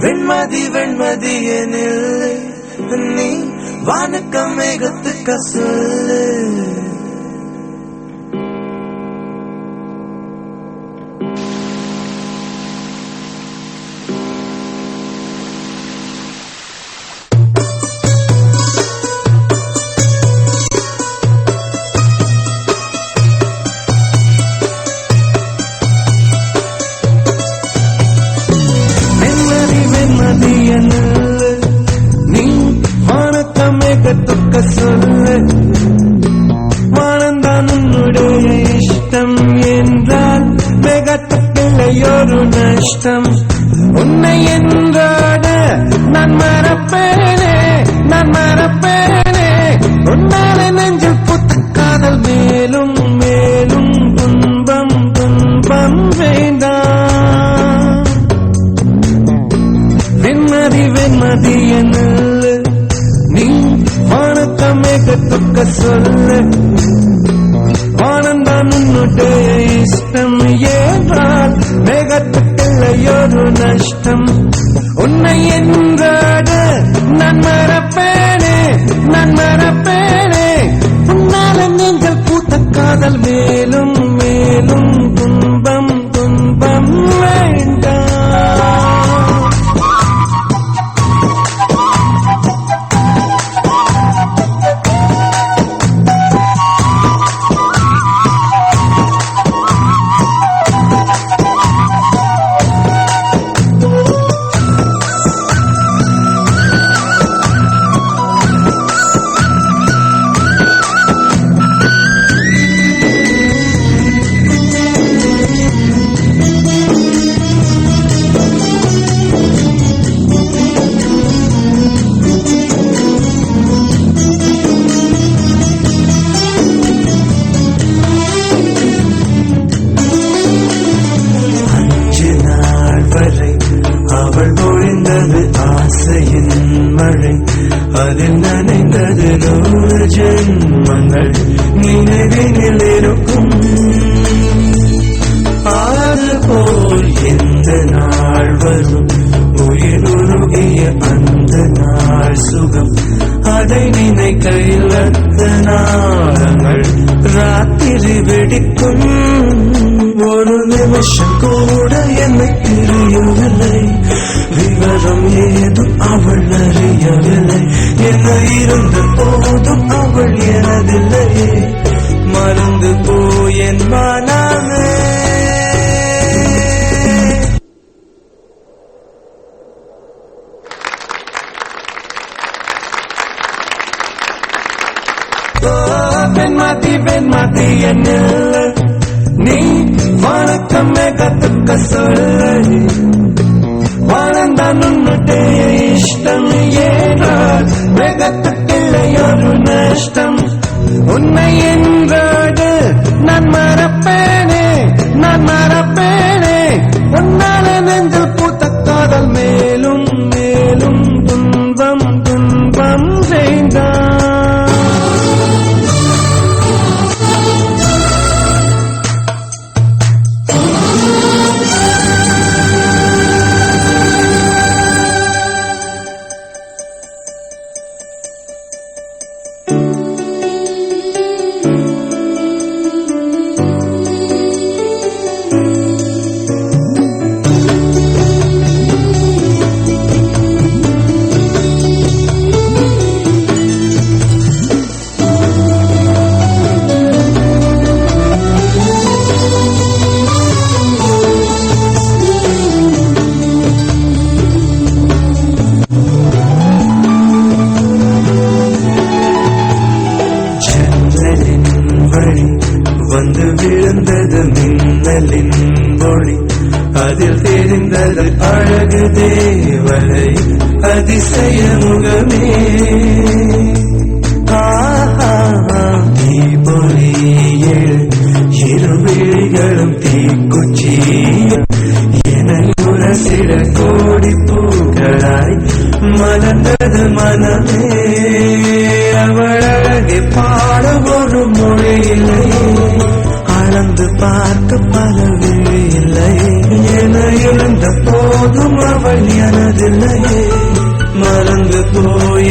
வெண்மதி வெண்மதி எனில் நீ வானுக்க மேகத்துக்க சொல்லு. நீ வானத்த மேகத்துக்க சொல்லு. வானந்தான் உன்னுடைய இஷ்டம் என்றால் மேகத்துக்கில்லையொரு நஷ்டம். உன்னை என்றாட நான் மறப்பேனே, நான் மறப்பேனே. உன்னால நெஞ்சில் புத்த காதல் மேலும் மேலும் துன்பம் துன்பம் வேண்டாம். வெண்மதி வெண்மதி எனில் நீ வானத்த மேகத்துக்க சொல்லு. வானந்தான் உன்னுடைய இஷ்டம் என்றால் மேகத்துக்கில்லையொரு நஷ்டம். உன்னை என்றாட நான் மறப்பேனே, நான் மறப்பேனே. உன்னால நெஞ்சல் பூத்த காதல் மேலும் மேலும் துன்பம் துன்பம் வேண்டாம். அவள் பொழிந்தது ஆசையின் மழை, அதில் நனைந்தது 100 ஜென்மங்கள் நினைவினில் இருக்கும். அதுபோல் எந்த நாள் வரும் உயிருருகிய அந்த நாள் சுகம், அதை நினைக்கையில் அந்த நாளங்கள் ராத்திரி வெடிக்கும். ஒரு நிமிஷம் கூட என்னை தெரியவில்லை, விவரம் ஏதும் அவள் அறியவில்லை. என்ன இருந்த போதும் அவள் எனதில்லையே, மறந்து போய் என் மனமே. வெண்மதி வெண்மதி எனில் நீ வானத்த மேகத்துக்க சொல்லு. வானந்தான் உன்னுடைய இஷ்டம் என்றால் மேகத்துக்கில்லையொரு நஷ்டம். உன்னை என்றாடு நான் மறப்பேனே, நான் மறப்பேனே. உன்னால நெஞ்சில் பூத்த காதல் மேலும் மேலும் துன்பம் துன்பம் செய்தான். வந்து விழுந்தது மின்னலின் ஒளி, அதில் தெரிந்தது அழகு தேவதை அதிசய முகமே. தீபொலியில் இருவிழிகளும் தீக்குச்சி என உரசிட கோடி பூக்களாய் மலர்ந்தது மனமே. அவள் அழகை பாட ஒரு மொழி இல்லை, அளந்து பார்க்க பல விழி இல்லை. என இருந்த போதும் அவள் எனது மறந்ததில்லையே மறந்து போய்